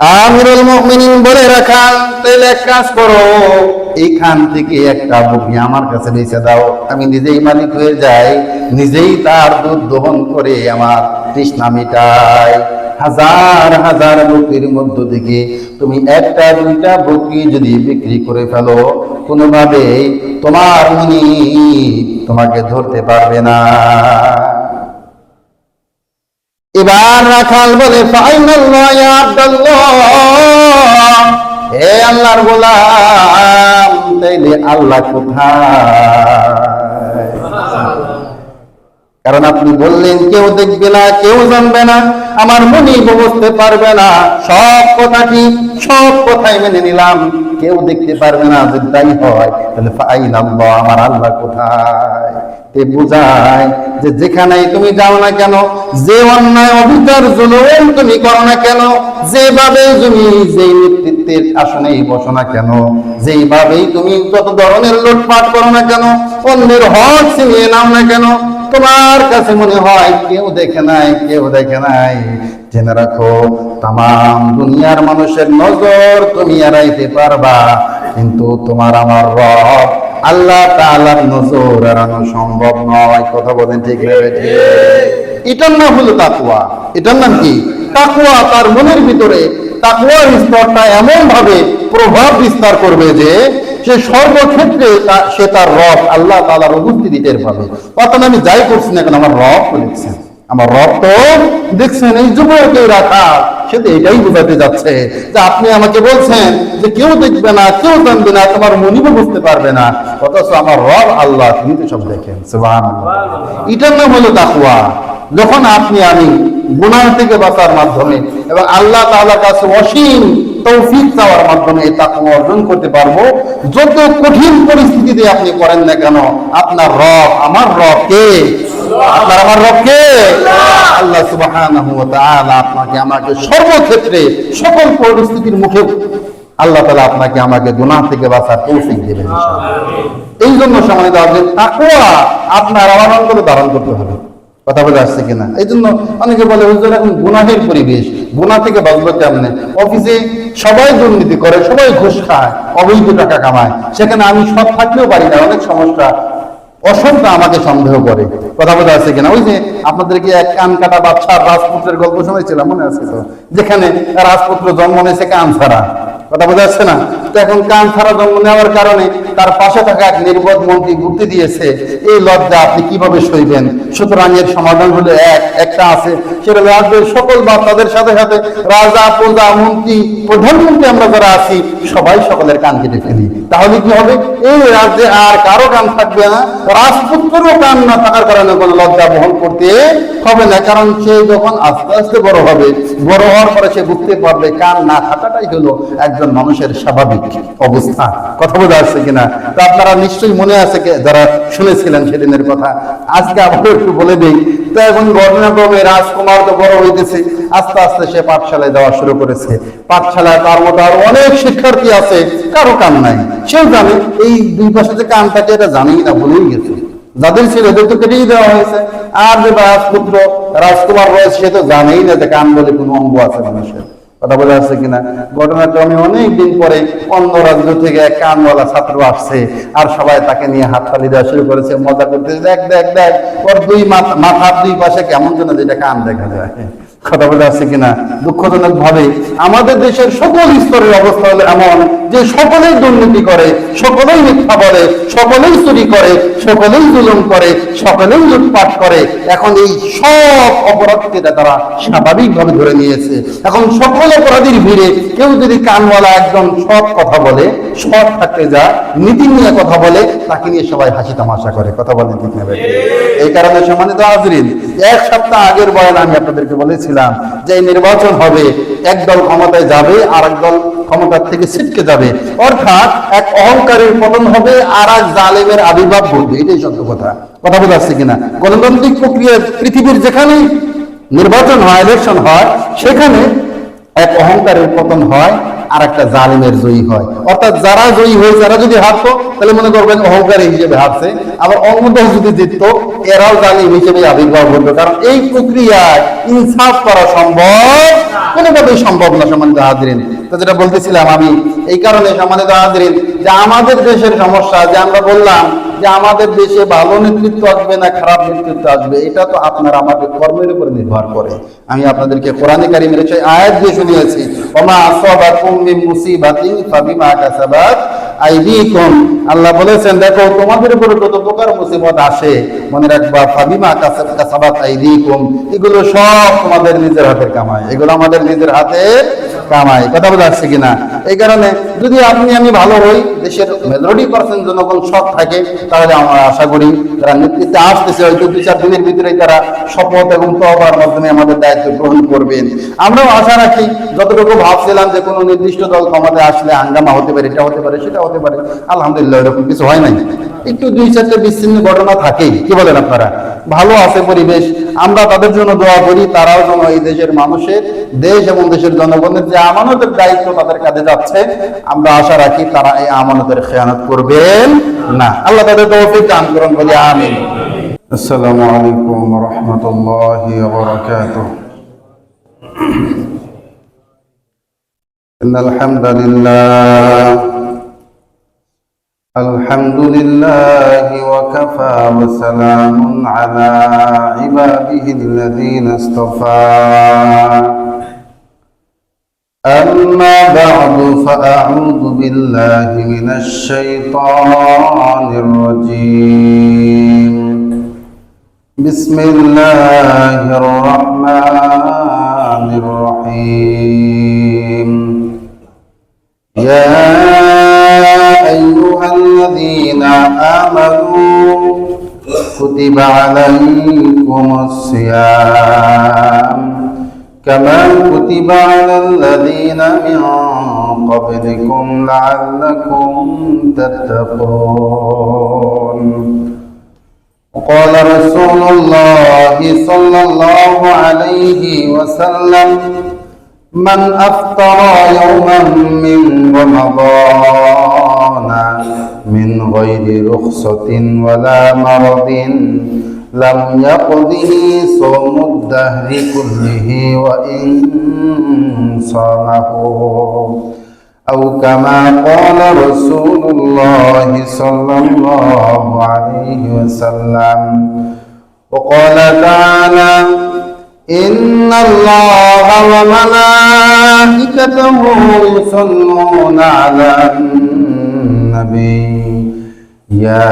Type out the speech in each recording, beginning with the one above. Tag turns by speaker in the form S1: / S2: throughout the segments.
S1: আমিরুল মুমিনিন বলে রাখাল, তাহলে এক কাজ করো, এইখান থেকে একটা বকরি আমার কাছে বেচে দাও, আমি নিজেই মালিক হয়ে যাই, নিজেই তার দুধ দহন করে আমার তৃষ্ণা মিটাই। হাজার হাজার বকরির মধ্য থেকে তুমি একটা দুইটা বকরি যদি বিক্রি করে ফেলো, কোনোভাবেই তোমার মুনি তোমাকে ধরতে পারবে না। এবার রাখাল বলে, ফাইনাল্লাহ ইয়া আব্দুল্লাহ, হে আল্লাহর গোলাম, তাইলে আল্লাহ কোথায়? কারণ আপনি বললেন কেউ দেখবে না, কেউ জানবে না, আমার মনিব বুঝতে পারবে না। সব কথা ঠিক, সব কথাই মেনে নিলাম, কেউ দেখতে পারবে না। যদি তাই হয় তাহলে ফাইনাল্লাহ, আমার আল্লাহ কোথায়? তে বুঝায় যে যেখানেই তুমি যাও না কেন, যে অন্যায় অবিচার জুলুম তুমি করো না কেন, যেভাবে তুমি যেই নেতৃত্বের আসনেই বসো না কেন, যেইভাবেই তুমি যত ধরনের লুটপাট করো না কেন, অন্যের হক ছিনিয়ে নাও না কেন, তোমার কাছে মনে হয় কেউ দেখে নাই, কেউ দেখে নাই। জেনে রাখো, তাম দুনিয়ার মানুষের নজর তুমি এড়াইতে পারবা, কিন্তু তোমার আমার রব আল্লাহ তাআলার নজর এড়ানো সম্ভব নয়। কথা বলেন ঠিক হয়েছে? এটার নাম হলো তাকওয়া। এটার নাম কি? তাকওয়া। তার মনের ভিতরে তাকওয়ার স্তরটা এমন ভাবে প্রভাব বিস্তার করবে যে সে সর্বক্ষেত্রে সে তার রব আল্লাহ তাআলার উপস্থিতি টের পাবে। অর্থাৎ আমি যাই করছি না কেন, আমার রব তো দেখছেন, আমার রব তো দেখছেন। এই যুবককে রাখা সে তো এটাই বোঝাতে যাচ্ছে যে আপনি আমাকে বলছেন যে কেউ দেখবে না, কেউ জানবে না, তোমার মনিবও বুঝতে পারবে না, অথচ আমার রব আল্লাহ তিনি তো সব দেখেন। সুবহানাল্লাহ। এটার নাম হলো তাকওয়া। যখন আপনি আমি গুনাহ থেকে বাঁচার মাধ্যমে এবং আল্লাহ তাআলার কাছে অসীম তৌফিক চাওয়ার মাধ্যমে এই তাকওয়া অর্জন করতে পারবো, যত কঠিন পরিস্থিতিতে আপনি করেন না কেন, আপনার রব আমার রব কে? আপনার আমার রব কে? আল্লাহ সুবহানাহু ওয়া তাআলা আপনাকে আমাকে সর্বক্ষেত্রে সকল পরিস্থিতির মুখে আল্লাহ তাআলা আপনাকে আমাকে গুনাহ থেকে বাঁচার তৌফিক দেবেন ইনশাআল্লাহ। এই জন্য সময় দেওয়া যে তাকওয়া আপনার আমার অন্তরে ধারণ করতে হবে। কথা বলে আসছে কিনা? এই জন্য অনেকে বলে হুজুর এখন গুনাহের পরিবেশ, গুনাহ থেকে বাঁচবো কেমনে? অফিসে সবাই দুর্নীতি করে, সবাই ঘুষ খায়, অবৈধ টাকা কামায়, সেখানে আমি সব থাকলেও পারি না, অনেক সমস্যা, অসংখ্য আমাকে সন্দেহ করে। কথা বলে আসছে কিনা? ওই যে আপনাদেরকে এক কান কাটা বাচ্চার রাজপুত্রের গল্প শুনেছিলাম, মনে আছে তো? যেখানে রাজপুত্র জন্ম নিয়েছে কান ছাড়া। কথা বোঝা যাচ্ছে না? তো এখন কান ছাড়া জন্ম নেওয়ার কারণে তার পাশে থাকা এক নির্বোধ মন্ত্রী বুদ্ধি দিয়েছে, এই লজ্জা আপনি কিভাবে সইবেন? সুতরাং এর সমাধান হলো একটা আছে, সেটা রাজ্যের সকল বাচ্চাদের সাথে সাথে রাজা, প্রজা, মন্ত্রী, প্রধানমন্ত্রী আমরা যারা আছি সবাই সকলের কান কেটে ফেলি। তাহলে কি হবে? এই রাজ্যে আর কারো কান থাকবে না, রাজপুত্রেরও কান না থাকার কারণে কোনো লজ্জা বহন করতে হবে না। কারণ সে যখন আস্তে আস্তে বড় হবে, বড় হওয়ার পরে সে বুঝতে পারবে কান না থাকাটাই হলো একজন মানুষের স্বাভাবিক অবস্থা। কথা বোঝা আসছে কিনা? তো আপনারা নিশ্চয়ই মনে আছে যারা শুনেছিলেন সেদিনের কথা, আজকে আবার একটু বলে দিই। তো এখন ঘটনাক্রমে রাজকুমার তো বড় হইতেছে, আস্তে আস্তে সে পাঠশালায় যাওয়া শুরু করেছে। পাঠশালায় তার মতো আর অনেক শিক্ষার্থী আছে, কারো কান নাই। সেও জানে এই দুই পাশে যে কান থাকে এটা জানেই না, ভুলেই গেছে। যাদের ছিল এদের তো কেটেই দেওয়া হয়েছে। আর যে রাজপুত্র রাজকুমার রয়েছে সে তো জানেই না যে কান বলে কোনো অঙ্গ আছে মানুষের। কথা বলে আসছে কিনা? ঘটনাক্রমে অনেকদিন পরে অন্য রাজ্য থেকে এক কানওয়ালা ছাত্র আসছে, আর সবাই তাকে নিয়ে হাততালি দেওয়া শুরু করেছে, মজা করতে, দেখ দেখ দেখ ওর দুই মাথার দুই পাশে কেমন যেন যেটা কান দেখা যায়। কথা বলে আসছে কিনা? দুঃখজনক ভাবে আমাদের দেশের সকল স্তরের অবস্থা হলো এমন যে সকলেই দুর্নীতি করে, সকলেই মিথ্যা বলে, সকলেই চুরি করে, সকলেই জুলুম করে, সকলেই লুটপাট করে। এখন এই সব অপরাধকে তারা স্বাভাবিকভাবে ধরে নিয়েছে। এখন সকল অপরাধীর ভিড়ে কেউ যদি কানওয়ালা একজন সৎ কথা বলে, সৎ থাকতে যা নীতি নিয়ে কথা বলে, তাকে নিয়ে সবাই হাসি তামাশা করে। কথা বলেন ঠিক না? এই কারণে সম্মানিত হাজরিন, এক সপ্তাহ আগের বয়ান আমি আপনাদেরকে বলেছিলাম যে নির্বাচন হবে, একদল ক্ষমতায় যাবে আর একদল ক্ষমতার থেকে ছিটকে যাবে, অর্থাৎ এক অহংকারের পতন হবে আর এক জালেমের আবির্ভাব ঘটবে। এটাই সত্য কথা। কথা বোঝা যাচ্ছে কিনা? গণতান্ত্রিক প্রক্রিয়া পৃথিবীর যেখানেই নির্বাচন হয়, ইলেকশন হয়, সেখানে এক অহংকারের পতন হয় আর একটা জালিমের জয়ী হয়। অর্থাৎ যারা জয়ী হয়, যারা যদি হারতো তাহলে মনে করবেন অহংকারী হিসেবে হারছে, আবার অন্য দল যদি জিততো এরাও জালিম হিসেবে আবির্ভাব হতো। কারণ এই প্রক্রিয়ায় ইনসাফ করা সম্ভব কোনোভাবেই সম্ভব না। সম্মানিত হাজরিন, তো যেটা বলতেছিলাম আমি এই কারণে সম্মানিত হাজরিন, যে আমাদের দেশের সমস্যা, যে আমরা বললাম যে আমাদের দেশে ভালো নেতৃত্ব আসবে না খারাপ নেতৃত্ব আসবে, এটা তো আপনার আমাদের কর্মের উপর নির্ভর করে। আমি আপনাদেরকে কোরআনে কারিমের সেই আয়াত দিয়ে শুনিয়েছি, ওমা আসাবাকুম মিন মুসিবাতিন ফাবিমা কাসাবাত আইদিকুম। আল্লাহ বলেছেন, দেখো তোমাদের উপর যত প্রকার মুসিবত আসে, মনে রাখবা ফাবিমা কাসাবাত আইদিকুম, এগুলো সব তোমাদের নিজের হাতের কামাই, এগুলো আমাদের নিজের হাতের কামাই। কথা বোঝা যাচ্ছে কিনা? এই কারণে যদি আপনি আমি ভালো হই, দেশের মেজরিটি% জনগণ সৎ থাকে, তাহলে আমরা আশা করি যারা নেতৃত্বে আসতেছে হয়তো 2-4 দিনের ভিতরেই তারা শপথ এবং তওবার মাধ্যমে আমাদের দায়িত্ব গ্রহণ করবেন। আমরাও আশা রাখি, যতটুকু ভাবছিলাম যে কোনো নির্দিষ্ট দল ক্ষমতায় আসলে হাঙ্গামা হতে পারে, এটা হতে পারে, সেটা হতে পারে, আলহামদুলিল্লাহ এরকম কিছু হয় নাই। একটু 2-4টে বিচ্ছিন্ন ঘটনা থাকেই, কি বলেন আপনারা? ভালো আছে পরিবেশ, আমরা তাদের জন্য দোয়া করি, তারাও যেন এই দেশের মানুষের, দেশ এবং দেশের জনগণের যে আমানতের দায়িত্ব তাদের কাঁধে যাচ্ছে, আমরা আশা রাখি তারা এই আমানতের খেয়ানত করবেন না। আল্লাহ তাদের তৌফিক দান করুন, বলি আমিন। আসসালামু আলাইকুম ওয়া রাহমাতুল্লাহি ওয়া বারাকাতুহু। ইন্নাল হামদালিল্লাহ الحمد لله وكفى وسلام على عباده الذين اصطفى أما بعد فأعوذ بالله من الشيطان الرجيم بسم الله الرحمن الرحيم يا أيها الذين آمنوا كتب عليكم الصيام كما كتب على الذين من قبلكم لعلكم تتقون. وقال رسول الله صلى الله عليه وسلم من أفطر يوما من رمضان من غير رخصة ولا مرض لم يقضه صوم الدهر كله وإن صامه أو كما قال رسول الله صلى الله عليه وسلم. وقال تعالى إن الله وملائكته يصلون على النبي يا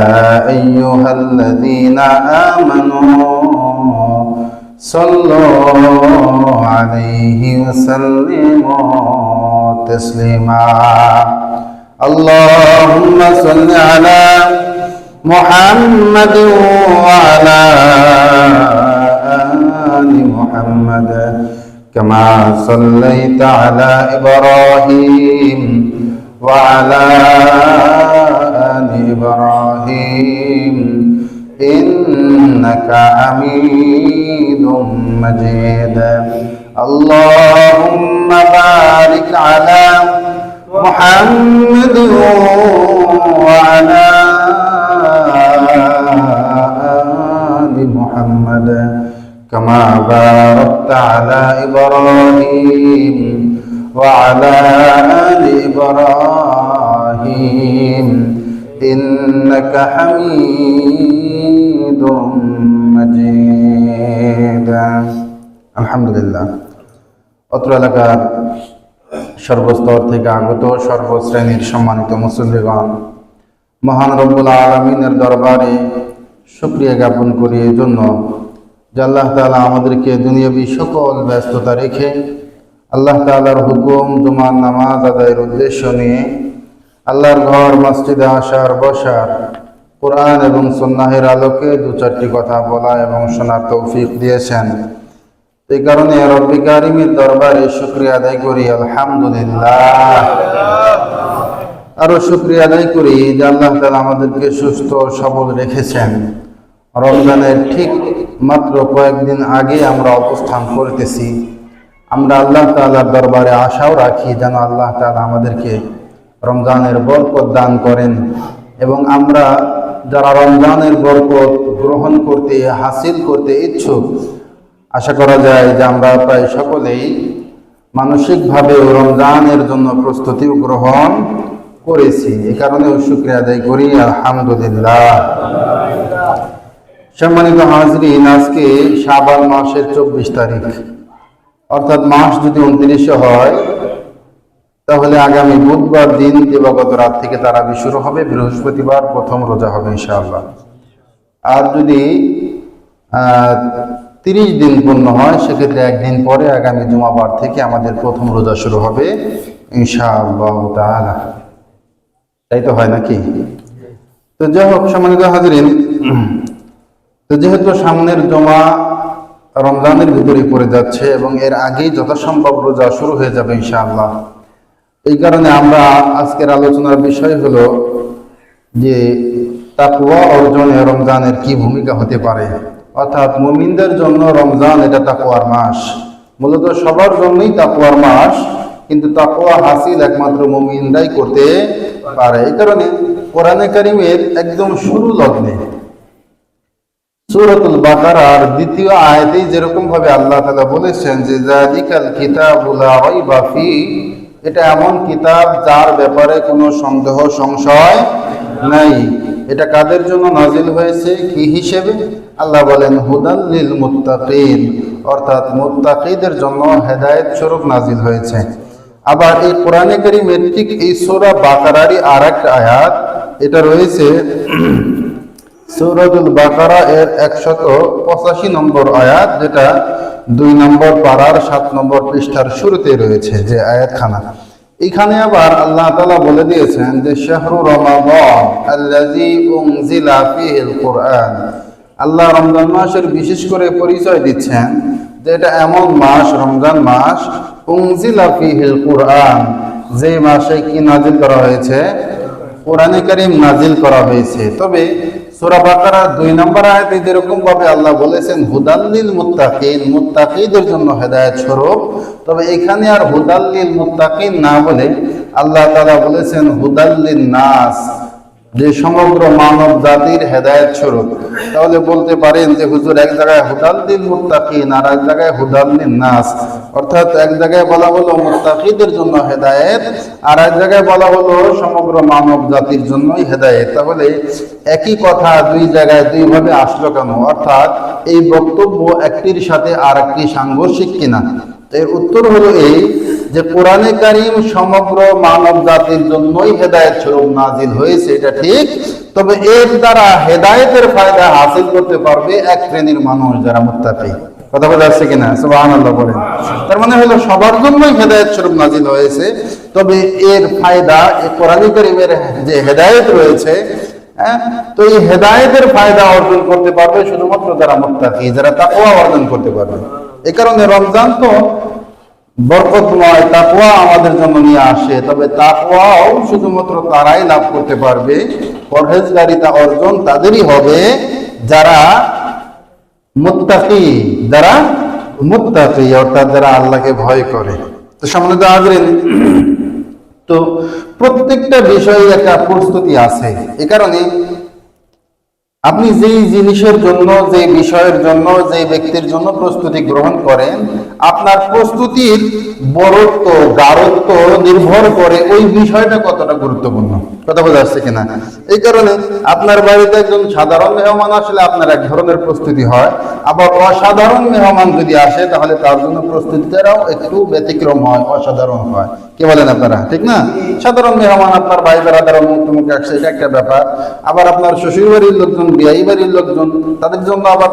S1: أيها الذين آمنوا صلوا عليه وسلموا تسليما. اللهم صل على محمد وعلى آل محمد كما صليت على إبراهيم وعلى آل إبراهيم إنك حميد مجيد. اللهم بارك على محمد وعلى آل محمد كما باركت على إبراهيم وعلى آل إبراهيم إنك حميد مجيد. আলহামদুলিল্লাহ। অত্র এলাকার সর্বস্তর থেকে আগত সর্বশ্রেণীর সম্মানিত মুসল্লিগণ, মহান রব্বুল আলামিনের দরবারে শুকরিয়া জ্ঞাপন করি এই জন্য যে আল্লাহ তাআলা আমাদেরকে দুনিয়াবী সকল ব্যস্ততা রেখে আল্লাহ তাআলার হুকুম জুমার নামাজ আদায়ের উদ্দেশ্য নিয়ে আল্লাহর ঘর মসজিদে আসার বসার, কোরআন এবং সুন্নাহের আলোকে 2-4টি কথা বলা এবং শোনার তৌফিক দিয়েছেন। এই কারণে রব্বি কারিমের দরবারে শুকরিয়া আদায় করি আলহামদুলিল্লাহ। আরো শুকরিয়া আদায় করি যে আল্লাহ তাআলা আমাদেরকে সুস্থ সবল রেখেছেন। রমজানের ঠিক মাত্র কয়েকদিন আগে আমরা অবস্থান করতেছি। আমরা আল্লাহ তাআলার দরবারে আশাও রাখি যেন আল্লাহ তাআলা আমাদেরকে রমজানের বরকত দান করেন, এবং আমরা যারা রমজানের বরকত গ্রহণ করতে হাসিল করতে ইচ্ছুক, আশা করা যায় যে আমরা প্রায় সকলেই মানসিকভাবে রমজানের জন্য প্রস্তুতি গ্রহণ করেছি। এই কারণেও শুকরিয়া আদায় করি, আলহামদুলিল্লাহ। সম্মানিত হাজরিন, আজকে শাবান মাসের 24 তারিখ, অর্থাৎ মাস যদি 29 হয় তাহলে আগামী বুধবার দিন দিবাগত রাত থেকে তারাবি শুরু হবে, বৃহস্পতিবার প্রথম রোজা হবে ইনশাআল্লাহ। আর যদি 30 দিন পূর্ণ হয় সেক্ষেত্রে একদিন পরে আগামী জুমাবার থেকে আমাদের প্রথম রোজা শুরু হবে ইনশাআল্লাহ তাআলা। তাই তো হয় নাকি? তো যাই হোক সম্মানিত হাজরিন, তো যেহেতু সামনের জমা রমজানের ভিতরে পড়ে যাচ্ছে এবং এর আগেই যথাসম্ভব রোজা শুরু হয়ে যাবে ইনশাআল্লাহ, এই কারণে আমরা আজকের আলোচনার বিষয় হলো যে তাকওয়া অর্জনে রমজানের কি ভূমিকা হতে পারে। অর্থাৎ মুমিনদের জন্য রমজান এটা তাকওয়ার মাস, মূলত সবার জন্যই তাকওয়ার মাস, কিন্তু তাকওয়া হাসিল একমাত্র মুমিনরাই করতে পারে। এই কারণে কোরআনে কারীমের একদম শুরু লগ্নে সূরাতুল বাকারার 2য় আয়াতেই যেরকম ভাবে আল্লাহ তাআলা বলেছেন যে যালিকাল কিতাবু লা রাইবা ফি, এটা এমন কিতাব যার ব্যাপারে কোনো সন্দেহ সংশয় নাই। এটা কাদের জন্য নাজিল হয়েছে, কি হিসেবে? আল্লাহ বলেন হুদাল লিল মুত্তাকিন, অর্থাৎ মুত্তাকিদের জন্য হেদায়েত স্বরূপ নাজিল হয়েছে। আবার এই কোরআনে কারীমের ঠিক এই সূরা বাকারারই আরেকটা আয়াত, এটা রয়েছে সূরাতুল বাকারা এর 185 নম্বর আয়াত, যেটা 2 নম্বর পারার 7 নম্বর পৃষ্ঠার শুরুতে রয়েছে যে আয়াতখানা। এখানে আবার আল্লাহ তাআলা বলে দিয়েছেন যে শাহরু রমাদান আল্লাযী উনজিলা ফীহিল কুরআন, আল্লাহ রমজান মাসের বিশেষ করে পরিচয় দিচ্ছেন যে এটা এমন মাস, রমজান মাস, উনজিলা ফীহিল কুরআন, যে মাসে কি নাজিল করা হয়েছে, কোরআনে কারীম নাজিল করা হয়েছে। তবে সূরা বাকারা 2 নম্বর আয়াতে যেরকম ভাবে আল্লাহ বলেছেন হুদাল্লিল মুত্তাকিন, মুত্তাকিদের জন্য হেদায়েত স্বরূপ, তবে এখানে আর হুদাল্লিল মুত্তাকিন না বলে আল্লাহ তাআলা বলেছেন হুদাল্লিন নাস, যে সমগ্র মানব জাতির হেদায়েত স্বরূপ। তাহলে বলতে পারেন যে হুজুর এক জায়গায় হুদাল্লিল মুত্তাকিন আর এক জায়গায় হুদাল্লিন নাস, অর্থাৎ এক জায়গায় বলা হলো মুত্তাকিদের জন্য হেদায়েত আর এক জায়গায় বলা হলো সমগ্র মানব জাতির জন্যই হেদায়েত। তাহলে একই কথা 2 জায়গায় 2 ভাবে আসলো কেন? অর্থাৎ এই বক্তব্য একটির সাথে আর একটি সাংঘর্ষিক কিনা? এর উত্তর হলো এই যে কোরআনে কারীম সমগ্র মানব জাতির জন্যই হেদায়েত স্বরূপ নাজিল হয়েছে, এটা ঠিক। তবে এর দ্বারা হেদায়েতের ফায়দা হাসিল করতে পারবে এক শ্রেণীর মানুষ, যারা মুত্তাকি। কথা বলা যাচ্ছে কিনা? সুবহানাল্লাহ বলেন। তার মানে হলো সবার জন্যই হেদায়েত স্বরূপ নাজিল হয়েছে, তবে এর ফায়দা এই কোরআনে কারীমের যে হেদায়েত রয়েছে, তো এই হেদায়েতের ফায়দা অর্জন করতে পারবে শুধুমাত্র যারা মুত্তাকি, যারা তাকওয়া অর্জন করতে পারবে। এই কারণে রমজান তো বরকতময়, তাকওয়া আমাদের জন্য নিয়ে আসে, তবে তাকওয়াও শুধুমাত্র তারাই লাভ করতে পারবে, পরহেজগারিতা অর্জন তাদেরই হবে যারা মুত্তাকি, যারা মুত্তাকি অর্থাৎ যারা আল্লাহকে ভয় করে। তো সম্মানিত হাজরিন, তো প্রত্যেকটা বিষয়ে একটা প্রস্তুতি আছে। এ কারণে আপনি যেই জিনিসের জন্য, যে বিষয়ের জন্য, যে ব্যক্তির জন্য প্রস্তুতি গ্রহণ করেন, আপনার প্রস্তুতির বড়ত্ব গাঢ়ত্ব নির্ভর করে ওই বিষয়টা কতটা গুরুত্বপূর্ণ। কথা বোঝা যাচ্ছে কিনা? এই কারণে আপনার বাড়িতে একজন সাধারণ মেহমান আসলে আপনার এক ধরনের প্রস্তুতি হয়, আবার অসাধারণ মেহমান যদি আসে তাহলে তার জন্য প্রস্তুতিটাও একটু ব্যতিক্রম হয়, অসাধারণ হয়। কি বলেন আপনারা? ঠিক না? সাধারণ মেহমান আপনার ভাই বেড়াদার মুখে আসছে, এটা একটা ব্যাপার। আবার আপনার শ্বশুর বাড়ির লোকজন, বিয়াই বাড়ির লোকজন, তাদের জন্য আবার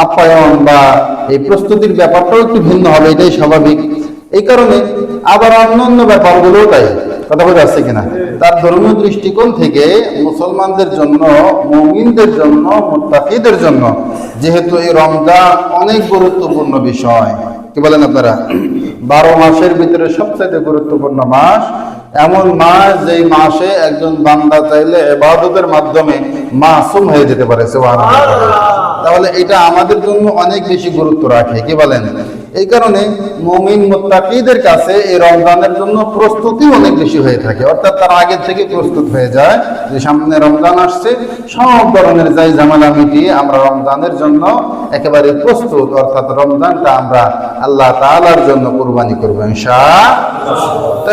S1: আপ্যায়ন বা এই প্রস্তুতির ব্যাপারটাও একটু ভিন্ন হবে, এটাই স্বাভাবিক। এই কারণে আবার অন্যান্য ব্যাপারগুলোও তাই। কথা বোঝা যাচ্ছে কিনা? তার ধর্মীয় দৃষ্টিকোণ থেকে মুসলমানদের জন্য, মুমিনদের জন্য, মুত্তাকিদের জন্য যেহেতু এই রমজান অনেক গুরুত্বপূর্ণ বিষয়। কি বলেন আপনারা? 12 মাসের ভিতরে সবচেয়ে গুরুত্বপূর্ণ মাস, এমন মাস যেই মাসে একজন বান্দা চাইলে ইবাদতের মাধ্যমে মাসুম হয়ে যেতে পারে। সুবহানাল্লাহ। তাহলে এটা আমাদের জন্য অনেক বেশি গুরুত্ব রাখে। কি বলেন? এই কারণে মুমিন মুত্তাকিদের কাছে এই রমজানের জন্য প্রস্তুতি অনেক বেশি হয়ে থাকে, অর্থাৎ তার আগে থেকে প্রস্তুত হয়ে যায় যে সামনে রমজান আসছে, সব ধরনের যাই ঝামেলা মিটিয়ে আমরা রমজানের জন্য একেবারে প্রস্তুত, অর্থাৎ রমজানটা আমরা আল্লাহ তাআলার জন্য কুরবানি করবো ইনশাআল্লাহ।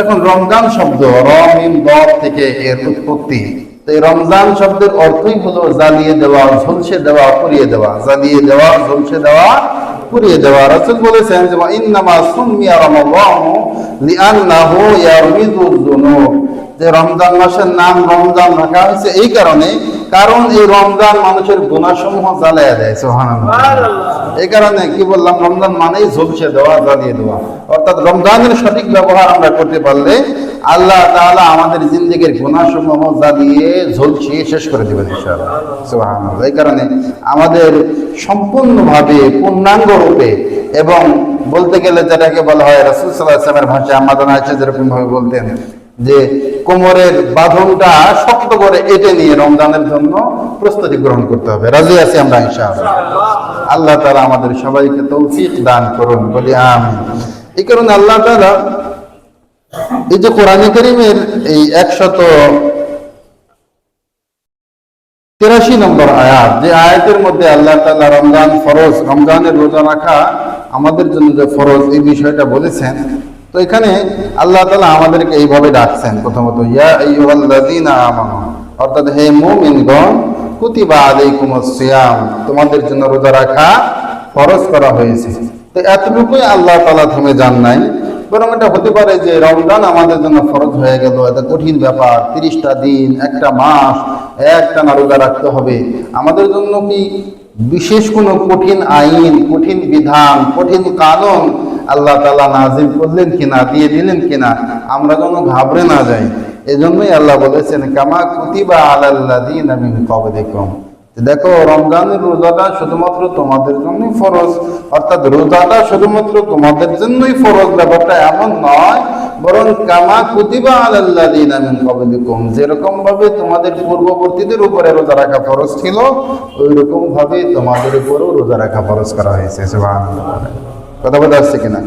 S1: এখন রমজান শব্দ রমিম দব থেকে এর উৎপত্তি। এই রমজান শব্দের অর্থই হলো জ্বালিয়ে দেওয়া, ঝলসে দেওয়া, পুড়িয়ে দেওয়া। জ্বালিয়ে দেওয়া, ঝলসে দেওয়া, পুড়িয়ে দেওয়া। রাসূল বলেছেন যে ইন্নামা সুমিয়া রমাদানু লিআন্নাহু ইয়ারমিদুজ যুনুব, যে রমজান মাসের নাম রমজান রাখা হয়েছে এই কারণে, কারণ এই রমজান মানুষের গুনাহসমূহ জ্বালিয়ে দেয়। সুবহানাল্লাহ। এই কারণে কি বললাম, রমজান মানেই ঝলসে দেওয়া, জ্বালিয়ে দেওয়া। অর্থাৎ রমজানের সঠিক ব্যবহার আমরা করতে পারলে আল্লাহ তাআলা আমাদের জিন্দেগির গুনাহসমূহ জ্বালিয়ে ঝলসিয়ে শেষ করে দেবেন ইনশাআল্লাহ। সুবহানাল্লাহ। এই কারণে আমাদের সম্পূর্ণভাবে পূর্ণাঙ্গ রূপে, এবং বলতে গেলে যেটাকে বলা হয় রাসূল সাল্লাল্লাহু আলাইহি ওয়াসাল্লামের ভাষায় আম্মা জানা আয়েশা যেরকম ভাবে বলতেন যে কোমরের বাঁধনটা শক্ত করে এঁটে নিয়ে রমজানের জন্য প্রস্তুতি গ্রহণ করতে হবে। রাজি আছি আমরা ইনশাআল্লাহ। আল্লাহ তাআলা আমাদের সবাইকে তৌফিক দান করুন, বলি আমিন। এই কারণে আল্লাহ তাআলা এই যে কোরআনে কারীমের এই 183 নম্বর আয়াত, যে আয়াতের মধ্যে আল্লাহ তাআলা রমজান ফরজ, রমজানের রোজা রাখা আমাদের জন্য যে ফরজ, এই বিষয়টা বলেছেন। তো এখানে আল্লাহ তাআলা আমাদেরকে এইভাবে ডাকছেন, প্রথমত ইয়া আইয়ুহাল্লাযীনা আমানু, অর্থাৎ হে মুমিনগণ, কুতিবা আলাইকুমুস সিয়াম, তোমাদের জন্য রোজা রাখা ফরজ করা হয়েছে। তো এতটুকুই আল্লাহ তাআলা থেমে যান নাই, বরং এটা হতে পারে যে রমজান আমাদের জন্য ফরজ হয়ে গেল, এটা কঠিন ব্যাপার, 30টা দিন, একটা মাস একটানা রোজা রাখতে হবে। আমাদের জন্য কি বিশেষ কোনো কঠিন আইন, কঠিন বিধান, কঠিন কানুন আল্লাহ তাআলা নাজিল করলেন কিনা, দিয়ে দিলেন কিনা, আমরা যেন ঘাবড়ে না যাই। এজন্যই আল্লাহ বলেছেন কামা কুতিবা আলাল্লাযীনা মিন ক্বাবলিকুম, দেখো রমজানের রোজাটা শুধুমাত্র তোমাদের জন্যই ফরজ, অর্থাৎ রোজাটা শুধুমাত্র তোমাদের জন্যই ফরজ, ব্যাপারটা এমন নয়, বরং কামা কুতিবা আলাল্লাযীনা মিন ক্বাবলিকুম, যেরকম ভাবে তোমাদের পূর্ববর্তীদের উপরে রোজা রাখা ফরজ ছিল, ওই রকম ভাবে তোমাদের উপরেও রোজা রাখা ফরজ করা হয়েছে। সুবহানাল্লাহ। কথা বলা আসছে কিনা?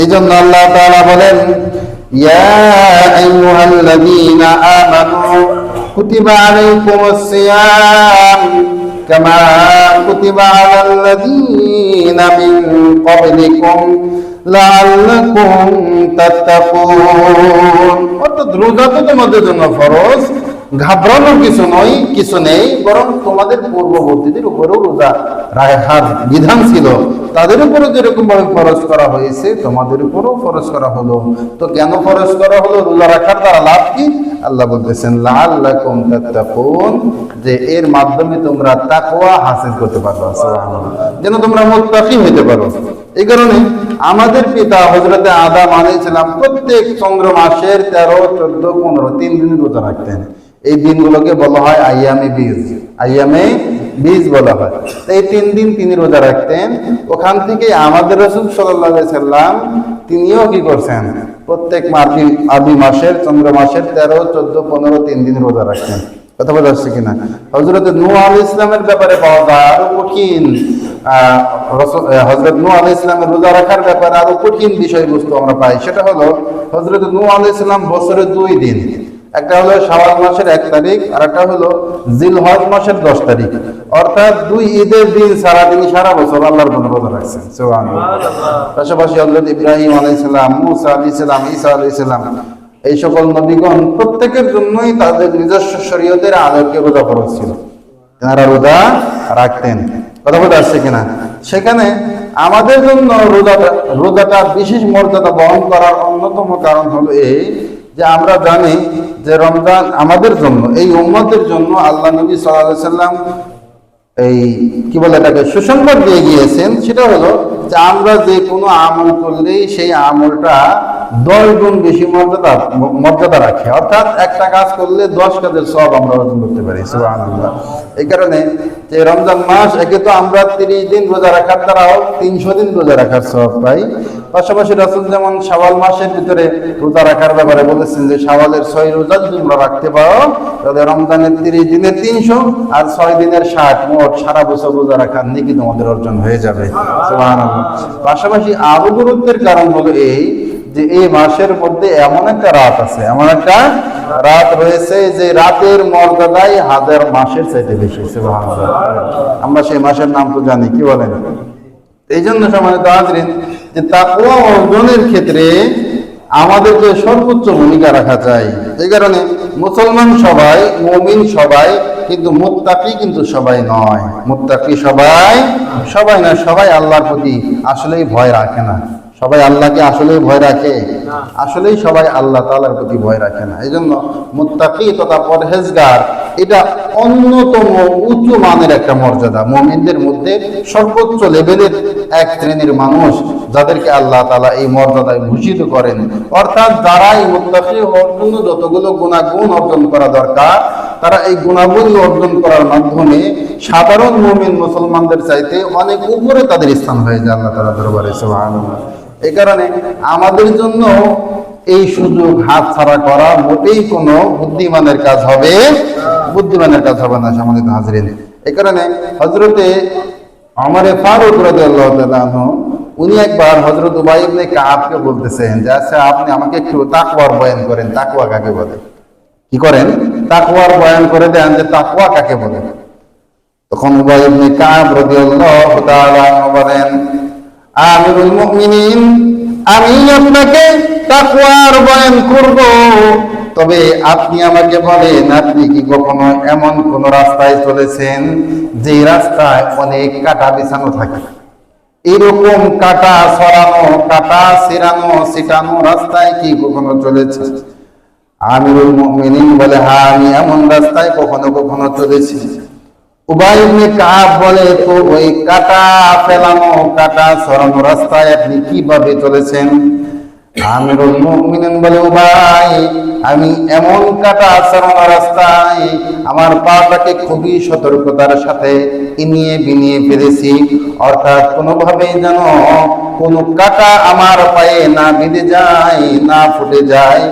S1: এই জন্য আল্লাহ তাআলা বলেন ইয়া আইয়ুহাল্লাযীনা আমানু কুতিবা আলাইকুমুস সিয়াম কামা কুতিবা আলাল্লাযীনা মিন ক্বাবলিকুম লাআল্লাকুম তাত্তাকুন, অর্থাৎ রোজা তো তোমাদের জন্য ফরজ, ঘাবড়ানোর কিছু নেই, বরং তোমাদের পূর্ববর্তীদের উপরেও রোজা রাখার বিধান ছিল, তাদের উপরে যেরকম ভাবে ফরজ করা হয়েছে তোমাদের উপরেও ফরজ করা হলো। তো কেন ফরজ করা হলো? রোজা রাখার দ্বারা লাভ কি? আল্লাহ বলতেছেন লাআল্লাকুম তাত্তাকুন, যে এর মাধ্যমে তোমরা তাকওয়া হাসিল করতে পারবে, যেন তোমরা মুত্তাকি হইতে পারো। এই কারণে আমাদের পিতা হযরতে আদম আলাইহিস সালাম প্রত্যেক চন্দ্র মাসের 13, 14, 15 3 দিন রোজা রাখতেন। এই দিনগুলোকে বলা হয় আইয়ামে বীজ, আইয়ামে বীজ বলা হয়। এই 3 দিন তিনি রোজা রাখতেন। ওখান থেকে আমাদের রাসূল সাল্লাল্লাহু আলাইহি সাল্লাম তিনিও কি করছেন, প্রত্যেক আরবি মাসের চন্দ্র মাসের 13, 14, 15 3 দিন রোজা রাখতেন। কথা বলা হচ্ছে কিনা? হযরত নূহ আলাইহিস সালামের ব্যাপারে পাওয়া যায় আরো কঠিন, হযরত নূহ আলাইহিস সালামের রোজা রাখার ব্যাপারে আরো কঠিন বিষয়বস্তু আমরা পাই। সেটা হলো হযরত নূহ আলাইহিস সালাম বছরে 2 দিন, একটা হলো শাওয়াল মাসের 1 তারিখ, আর একটা হলো জিলহজ মাসের 10 তারিখ, অর্থাৎ 2 ঈদের দিন ছাড়া তিনি সারা বছর আল্লাহর জন্য রোজা রাখছেন। সুবহানাল্লাহ। পাশাপাশি হযরত ইব্রাহিম আলাইহিস সালাম, মূসা আলাইহিস সালাম, ঈসা আলাইহিস সালাম, এই সকল নবীগণ প্রত্যেকের জন্যই তাদের নিজস্ব শরীয়তের আলোকে রোজা ফরজ ছিল, তারা রোজা রাখতেন। কথা বলতে আসছে কিনা? সেখানে আমাদের জন্য রোজাটা বিশেষ মর্যাদা বহন করার অন্যতম কারণ হলো এই যে আমরা জানি যে রমজান আমাদের জন্য, এই উম্মতের জন্য আল্লাহ নবী সাল্লাল্লাহু আলাইহি সাল্লাম এই কি বলে এটাকে সুসংবাদ দিয়ে গিয়েছেন। সেটা হলো যে আমরা যে কোনো আমল করলেই সেই আমলটা 10 গুণ বেশি মর্যাদা রাখে, অর্থাৎ একটা কাজ করলে 10 কাজের সওয়াব আমরা অর্জন করতে পারি। সুবহানাল্লাহ। এই কারণে যে রমজান মাস, একে তো আমরা 30 দিন রোজা রাখার দ্বারাও 300 দিন রোজা রাখার সওয়াব পাই। পাশাপাশি রাসূল যেমন শাওয়াল মাসের ভিতরে রোজা রাখার ব্যাপারে বলেছেন যে শাওয়ালের 6 রোজা যদি তোমরা রাখতে পারো তাহলে রমজানের 30 দিনের 300 আর 6 দিনের 60, মোট সারা বছর রোজা রাখার নেকি তোমাদের অর্জন হয়ে যাবে। সুবহানাল্লাহ। পাশাপাশি আরো গুরুত্বের কারণ হলো এই যে এই মাসের মধ্যে এমন একটা রাত আছে, এমন একটা রাত রয়েছে যে রাতের মর্যাদাই 1000 মাসের চাইতে বেশি। সুবহানাল্লাহ। আমরা সেই মাসের নাম তো জানি, কি বলেন? এই জন্য সম্মানিত হাজরিন, যে তাকওয়া অর্জনের ক্ষেত্রে আমাদেরকে সর্বোচ্চ ভূমিকা রাখা চাই। এই কারণে মুসলমান সবাই, মুমিন সবাই, কিন্তু মুত্তাকি কিন্তু সবাই নয়। মুত্তাকি সবাই না, সবাই আল্লাহর প্রতি আসলেই ভয় রাখে না। সবাই আল্লাহকে আসলেই ভয় রাখে? আসলেই সবাই আল্লাহ তাআলার প্রতি ভয় রাখে না। এই জন্য মুত্তাকি তথা পরহেজগার এটা অন্যতম উচ্চ মানের একটা মর্যাদা। মুমিনদের মধ্যে সর্বোচ্চ লেভেলের এক শ্রেণীর মানুষ যাদেরকে আল্লাহ তাআলা এই মর্যাদায় ভূষিত করেন। অর্থাৎ যারা এই মুত্তাকি হওয়ার জন্য যতগুলো গুণাগুণ অর্জন করা দরকার, তারা এই গুণাবলী অর্জন করার মাধ্যমে সাধারণ মুমিন মুসলমানদের চাইতে অনেক উপরে তাদের স্থান হয়ে যায় আল্লাহ তাআলার দরবারে। সুবহানাল্লাহ। এই কারণে আমাদের জন্য এই সুযোগ হাতছাড়া করা মোটেই কোনো বুদ্ধিমানের কাজ হবে না। সম্মানিত হাজরিন, এই কারণে হযরতে ওমর ফারুক রাদিয়াল্লাহু তাআলা আনহু উনি একবার হযরত উবাই ইবনে কাবকে বলতেছেন যে আচ্ছা আপনি আমাকে একটু তাকওয়ার বয়ান করেন, তাকওয়া কাকে বলে? কি করেন? তাকওয়ার বয়ান করে দেন যে তাকওয়া কাকে বলে। তখন উবাই ইবনে কাব রাদিয়াল্লাহু তাআলা আনহু বলেন, আমিরুল মুমিনিন, আমি আপনাকে তাকওয়ার বয়ান করব, তবে আপনি আমাকে বলেন আপনি কি কখনো এমন কোন রাস্তায় চলেছেন যে রাস্তায় অনেক কাঁটা বিছানো থাকে? এরকম কাঁটা ছড়ানো, কাঁটা ছিটানো রাস্তায় কি কখনো চলেছে? আমিরুল মুমিনিন বলে, হ্যাঁ আমি এমন রাস্তায় কখনো কখনো চলেছি। উবাই ইবনে কাব বলে, তো ওই কাঁটা ফেলানো, কাঁটা ছড়ানো রাস্তায় আপনি কিভাবে চলেছেন? আমিরুল মুমিনিন বলে, উবাই আমি এমন কাঁটা ছড়ানো রাস্তায় আমার পাটাকে খুবই সতর্কতার সাথে ইনিয়ে বিনিয়ে ফেলেছি, অর্থাৎ কোনোভাবেই যেন কোনো কাঁটা আমার পায়ে না বিঁধে যায়, না ফুটে যায়,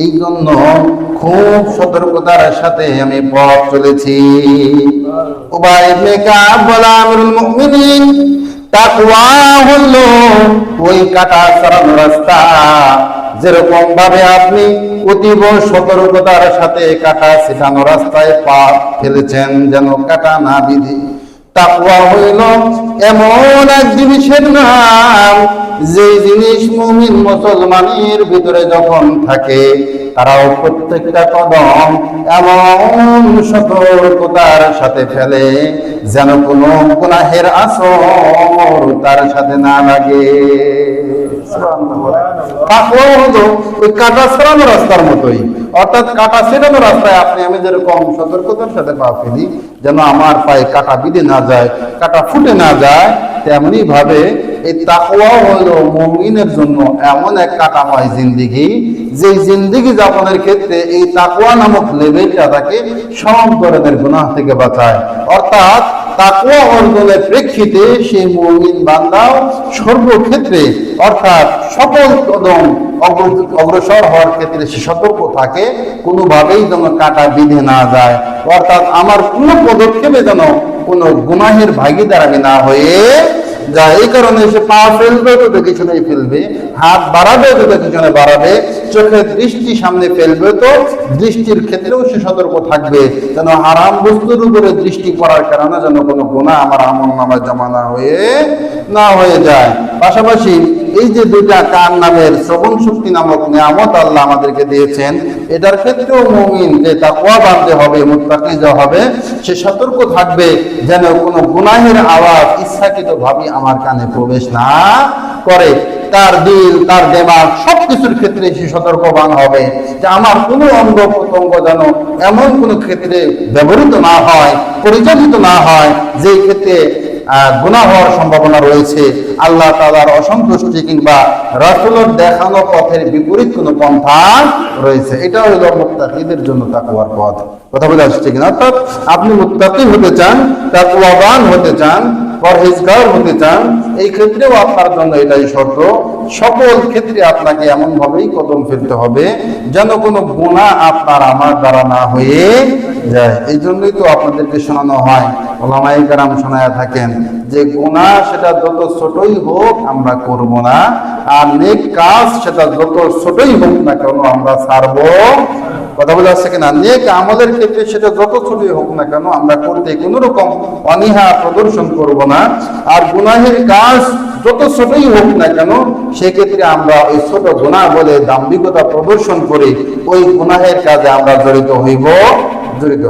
S1: এই জন্য খুব সতর্কতার সাথে আমি পথ চলেছি। উবাই ইবনে কাব বলে, আমিরুল মুমিনিন তাকওয়া হলো ওই কাঁটা ছড়ানো রাস্তা, যেরকম ভাবে আপনি অতীব সতর্কতার সাথে কাঁটা ছিটানো রাস্তায় পা ফেলেছেন যেন কাঁটা না বিধে। তাকওয়া হইল এমন এক জিনিসের নাম, যে জিনিস মুমিন মুসলমানের ভিতরে যখন থাকে তারাও প্রত্যেকটা কদম এমন সতর্কতার সাথে ফেলে যেন কোনো গুনাহের আসর তার সাথে না লাগে। তাকওয়া হলো ওই কাঁটা ছড়ানো রাস্তার মতোই, অর্থাৎ কাঁটা ছিটানো রাস্তায় আপনি আমি যেরকম সতর্কতার সাথে পা ফেলি যেন আমার পায়ে কাঁটা বিঁধে না যায়, কাঁটা ফুটে না যায়, তেমনি ভাবে এই তাকওয়া হলো মুমিনের জন্য এমন এক কাঁটাময় জিন্দেগি, যে জিন্দেগি যাপনের ক্ষেত্রে এই তাকওয়া নামক লেভেলটা তাকে সব ধরনের গুনাহ থেকে বাঁচায়। অর্থাৎ তাকওয়া অর্জনের প্রেক্ষিতে সেই মুমিন বান্দাও সর্বক্ষেত্রে অর্থাৎ সকল কদম অগ্রসর হওয়ার ক্ষেত্রে সে সতর্ক থাকে, কোনোভাবেই যেন কাঁটা বিঁধে না যায়, অর্থাৎ আমার কোনো পদক্ষেপে যেন কোনো গুনাহের ভাগীদার আমি না হয়ে যায়। এই কারণে সে পা ফেলবে তো পিছনে ফেলবে, হাত বাড়াবে তো পিছনে বাড়াবে, চোখের দৃষ্টি সামনে ফেলবে তো দৃষ্টির ক্ষেত্রেও সে সতর্ক থাকবে যেন হারাম বস্তুর উপরে দৃষ্টি পড়ার কারণে যেন কোনো গুনাহ আমার আমলনামায় জমা না হয়ে যায়। পাশাপাশি এই যে দুইটা কান নামের শ্রবণ শক্তি নামক নিয়ামত আল্লাহ আমাদেরকে দিয়েছেন, এটার ক্ষেত্রেও মুমিন যে তাকওয়া বাঁধতে হবে, মুত্তাকি যা হবে, সে সতর্ক থাকবে যেন কোনো গুনাহের আওয়াজ ইচ্ছাকৃতভাবে আমার কানে প্রবেশ না করে। তার দিল, তার দেমাগ সবকিছুর ক্ষেত্রে সে সতর্কবান হবে যে আমার কোনো অঙ্গ প্রত্যঙ্গ যেন এমন কোনো ক্ষেত্রে ব্যবহৃত না হয়, পরিচালিত না হয়, যে ক্ষেত্রে গুনাহ হওয়ার সম্ভাবনা রয়েছে, আল্লাহ তাআলার অসন্তুষ্টি কিংবা রাসূলের দেখানো পথের বিপরীত কোনো পন্থা রয়েছে। এটা হলো মুত্তাকিদের জন্য তাকওয়ার পথ। কথা বলে আসছে কিনা? অর্থাৎ আপনি মুত্তাকি হতে চান, তাকওয়াবান হতে চান, পরহেজগার হতে চান, এই ক্ষেত্রেও আপনার জন্য এটাই শর্ত। সকল ক্ষেত্রে আপনাকে এমন ভাবেই কদম ফেলতে হবে যেন কোনো গুনাহ আপনার আমার দ্বারা না হয়ে যায়। এই জন্যই তো আপনাদেরকে শোনানো হয়, ওলামায়ে কেরাম শোনায়া থাকেন যে গুনাহ সেটা যত ছোটই হোক আমরা করব না, আর নেক কাজ সেটা যত ছোটই হোক না কেন আমরা ছাড়বো। কথা বলে আসছে কিনা? নেক আমলের ক্ষেত্রে সেটা যত ছোটই হোক না কেন আমরা করতে কোনো রকম অনীহা প্রদর্শন করব না, আর গুনাহের কাজ যত ছোটই হোক না কেন সেক্ষেত্রে আমরা ওই ছোট গুনাহ বলে দাম্ভিকতা প্রদর্শন করে ওই গুনাহের কাজে আমরা জড়িত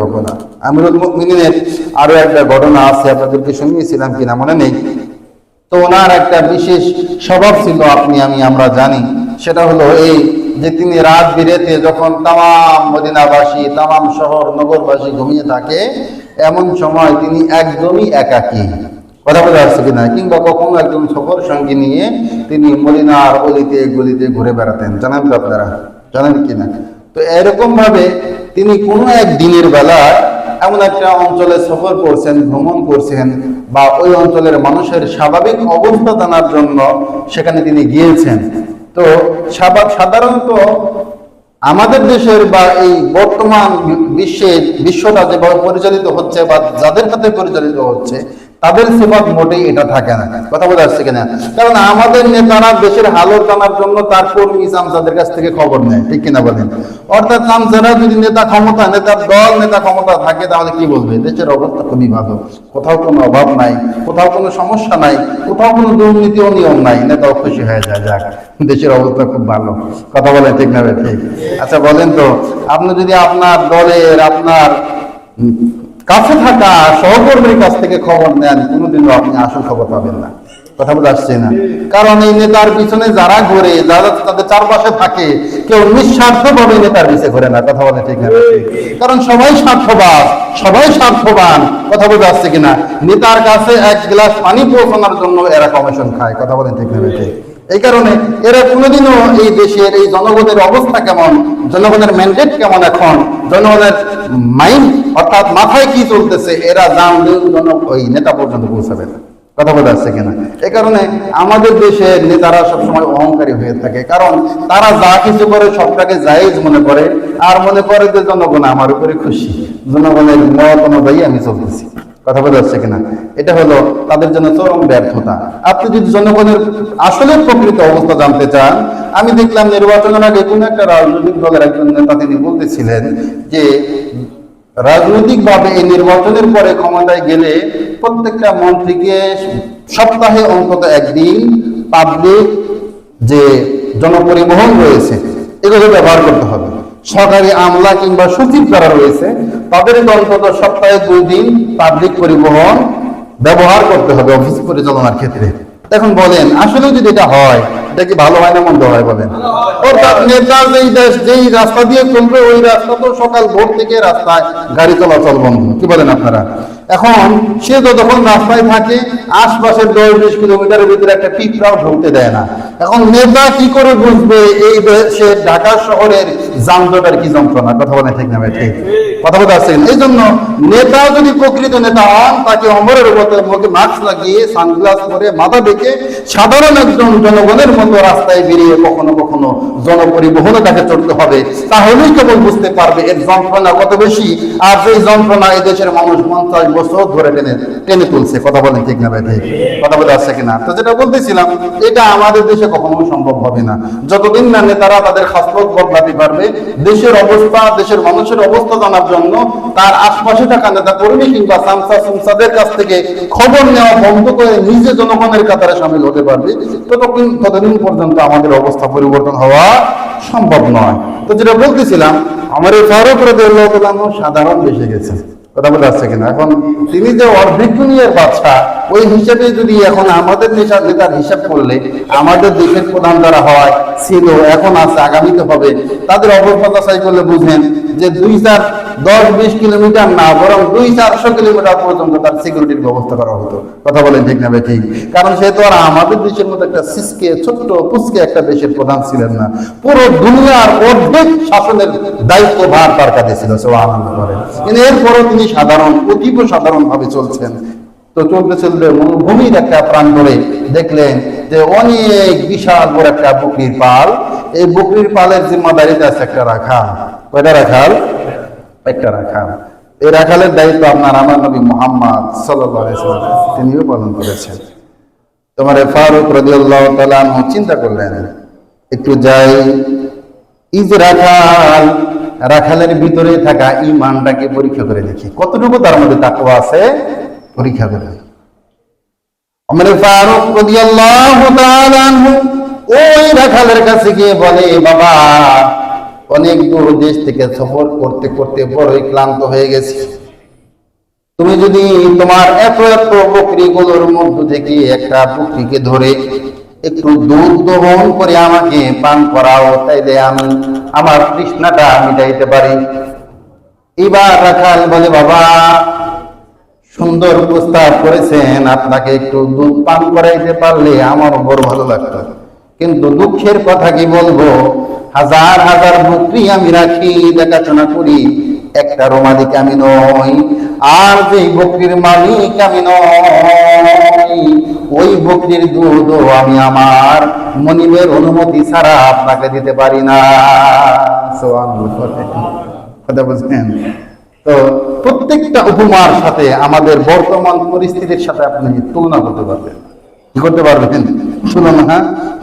S1: হব না। আমিরুল মুমিনিনের আরো একটা ঘটনা আছে, আপনাদেরকে শুনিয়েছিলাম কিনা মনে নেই। তো ওনার একটা বিশেষ স্বভাব ছিল, আমরা জানি, সেটা হলো এই যে তিনি রাত বিরেতে যখন তামাম মদিনাবাসী, তামাম শহর নগরবাসী ঘুমিয়ে থাকে, এমন সময় তিনি একদমই একাকী। কথা বলে আসছে কিনা? কিংবা কখনো একজন সফর সঙ্গী নিয়ে তিনি মদিনার অলিতে গলিতে ঘুরে বেড়াতেন। জানেন তো আপনারা? জানেন কিনা? তো এরকম ভাবে তিনি কোনো এক দিনের বেলা এমন একটা অঞ্চলে সফর করছেন, ভ্রমণ করছেন, বা ওই অঞ্চলের মানুষের স্বাভাবিক অবস্থা জানার জন্য সেখানে তিনি গিয়েছেন। তো সাধারণত আমাদের দেশের বা এই বর্তমান বিশ্বটা যেভাবে পরিচালিত হচ্ছে বা যাদের সাথে পরিচালিত হচ্ছে তাদের সিফাত মোটেই এটা থাকে না। কথা বলে আসছে কিনা? কারণ আমাদের নেতারা দেশের হালত জানার জন্য তার কর্মী চামচাদের কাছ থেকে খবর নেয়, ঠিক কিনা বলেন? অর্থাৎ চামচারা যদি নেতার দল নেতা ক্ষমতা থাকে তাহলে কি বলবে? দেশের অবস্থা খুবই ভালো, কোথাও কোনো অভাব নাই, কোথাও কোনো সমস্যা নাই, কোথাও কোনো দুর্নীতি ও নিয়ম নাই, নেতাও খুশি হয়ে যায়, যাক দেশের অবস্থা খুব ভালো। কথা বলেন ঠিক না? ঠিক। আচ্ছা বলেন তো, আপনি যদি আপনার দলের আপনার কাছে থাকা সহকর্মীর কাছ থেকে খবর নেন, কোনোদিনও আপনি আসল খবর পাবেন না। কথা বলে আসছে না? কারণ এই নেতার পিছনে যারা ঘোরে, যারা তাদের চারপাশে থাকে, কেউ নিঃস্বার্থভাবে নেতার পিছে ঘোরে না। কথা বলে ঠিক না? কারণ সবাই স্বার্থবান। কথা বলে আসছে কিনা? নেতার কাছে এক গ্লাস পানি পৌঁছানোর জন্য এরা কমিশন খায়। কথা বলেন ঠিক না? ঠিক। এই কারণে এরা কোনোদিনও এই দেশের এই জনগণের অবস্থা কেমন, জনগণের ম্যান্ডেট কেমন, এখন জনগণের মাইন্ড অর্থাৎ মাথায় কি চলতেছে, এরা জানলেও ওই নেতা পর্যন্ত পৌঁছাবে না। কথা বলে আসছে কিনা? এই কারণে আমাদের দেশের নেতারা সবসময় অহংকারী হয়ে থাকে, কারণ তারা যা কিছু করে সবটাকে জায়েজ মনে করে, আর মনে করে যে জনগণ আমার উপরে খুশি, জনগণের মত অনুযায়ী আমি চলতেছি। কথা বলে আসছে কিনা? এটা হলো তাদের জন্য চরম ব্যর্থতা। আপনি যদি জনগণের আসলে প্রকৃত অবস্থা জানতে চান, আমি দেখলাম নির্বাচনের আগে কোন একটা রাজনৈতিক দলের একজন নেতা তিনি বলতেছিলেন যে রাজনৈতিকভাবে এই নির্বাচনের পরে ক্ষমতায় গেলে প্রত্যেকটা মন্ত্রীকে সপ্তাহে অন্তত একদিন পাবলিক যে জনপরিবহন রয়েছে এগুলো ব্যবহার করতে হবে। সরকারি আমলা কিংবা সচিব যারা রয়েছে তাদের অন্তত সপ্তাহে 2 দিন পাবলিক পরিবহন ব্যবহার করতে হবে অফিস পরিচালনার ক্ষেত্রে। এখন বলেন আসলে যদি এটা হয়, এটা কি ভালো হয় না মন্দ হয় বলেন? অর্থাৎ নেতা যেই রাস্তা দিয়ে চলবে ওই রাস্তা তো সকাল ভোর থেকে রাস্তায় গাড়ি চলাচল বন্ধ। কি বলেন আপনারা? এখন সে যতক্ষণ রাস্তায় থাকে আশপাশের 10-20 কিলোমিটারের ভিতরে একটা পিঁপড়াও ঢুকতে দেয় না। এখন নেতা কি করে বুঝবে এই দেশে ঢাকা শহরের যানজটের কি যন্ত্রণা? কথা বলেন ঠিক না? ঠিক কথা বলতে আসছেন। এই জন্য নেতা যদি প্রকৃত নেতা হন, তাকে অমরের মুখে মাস্ক লাগিয়ে সানগ্লাস পরে মাথা ঢেকে সাধারণ একজন জনগণের মতো রাস্তায় বেরিয়ে কখনো কখনো জনপরিবহনে তাকে চড়তে হবে। তাহলেই কেবল বুঝতে পারবে এর যন্ত্রণা কত বেশি, আর সেই যন্ত্রণা এই দেশের মানুষ 50 বছর ধরে টেনে তুলছে। কথা বলেন ঠিক না? ঠিক কথা বলে আসছে কিনা? তো যেটা বলতেছিলাম, এটা আমাদের দেশে কখনো সম্ভব হবে না যতদিন না নেতারা তাদের খাসলত বদলাতে পারবে। দেশের অবস্থা, দেশের মানুষের অবস্থা জানার জন্য তার আশপাশে থাকা নেতা কর্মী কিংবা সামসাদের কাছ থেকে খবর নেওয়া বন্ধ করে নিজে জনগণের কাতারে সামিল হতে পারবে, ততদিন পর্যন্ত আমাদের অবস্থা পরিবর্তন হওয়া সম্ভব নয়। তো যেটা বলতেছিলাম, আমার এই ফারুক রাদিয়াল্লাহু তাআলা সাধারণ বেশি গেছে। কথা বলে আসছে কিনা? এখন তিনি যে অর্ধেক দুনিয়ার বাদশা, ওই হিসেবে যদি এখন আমাদের নেতার হিসাব করলে আমাদের দেশের প্রধান যারা হয় ছিল, এখন আছে, আগামীতে হবে, তাদের অবস্থা চাই করলে বুঝেন যে 2-4-10-20 কিলোমিটার না, বরং 200-400 কিলোমিটার পর্যন্ত তার সিকিউরিটির ব্যবস্থা করা হতো। কথা বলেন ঠিক না ঠিক? কারণ সে তো আর আমাদের দেশের মতো একটা সিসকে ছোট্ট পুচকে একটা দেশের প্রধান ছিলেন না, পুরো দুনিয়ার অর্ধেক শাসনের দায়িত্ব ভার তার কাছে ছিল। সুবহানাল্লাহ বলেন। কিন্তু এরপরও তিনি অতীব সাধারণ ভাবে চলছেন। তো চলতে চলতে মরুভূমির একটা প্রান্তরে দেখলেন যে অনেক বিশাল বড় একটা বকরির পাল। এই বকরির পালের জিম্মাদারিতে আছে একটা রাখাল। কয়টা রাখাল? একটা রাখাল। এই রাখালের দায়িত্ব আপনার আমার নবী মুহাম্মদ সাল্লাল্লাহু আলাইহি ওয়াসাল্লাম তিনিও পালন করেছেন। তোমার ফারুক রাদিয়াল্লাহু তাআলা আনহু চিন্তা করলেন, একটু যাই, এই যে রাখালের ভিতরে থাকা ঈমানটাকে পরীক্ষা করে দেখি, কতটুকু তার মধ্যে তাকওয়া আছে, পরীক্ষা করে। ওমর ফারুক রাদিয়াল্লাহু তাআলা আনহু ওই রাখালের কাছে গিয়ে বলে, বাবা, অনেক দূর দেশ থেকে সফর করতে করতে বড়ই ক্লান্ত হয়ে গেছি। তুমি যদি তোমার এত এত বকরিগুলোর মধ্য থেকে একটা বকরিকে ধরে একটু দুধ দহন করে আমাকে পান করাও, তাইলে আমি আমার তৃষ্ণাটা মিটাইতে পারি। এবার রাখাল বলে, বাবা, সুন্দর প্রস্তাব করেছেন, আপনাকে একটু দুধ পান করাইতে পারলে আমার বড় ভালো লাগতো, কিন্তু দুঃখের কথা কি বলবো, হাজার হাজার বকরি আমি রাখি, দেখাশোনা করি, একটা মালিক আমি নই, আর যে বকরির মালিক আমি নই, ওই বকরির দুধ আমি আমার মনিবের অনুমতি ছাড়া আপনাকে দিতে পারি না। কথা বুঝছেন? তো প্রত্যেকটা উপমার সাথে আমাদের বর্তমান পরিস্থিতির সাথে আপনি তুলনা করতে পারবেন। কি করতে পারবেন? তুলনা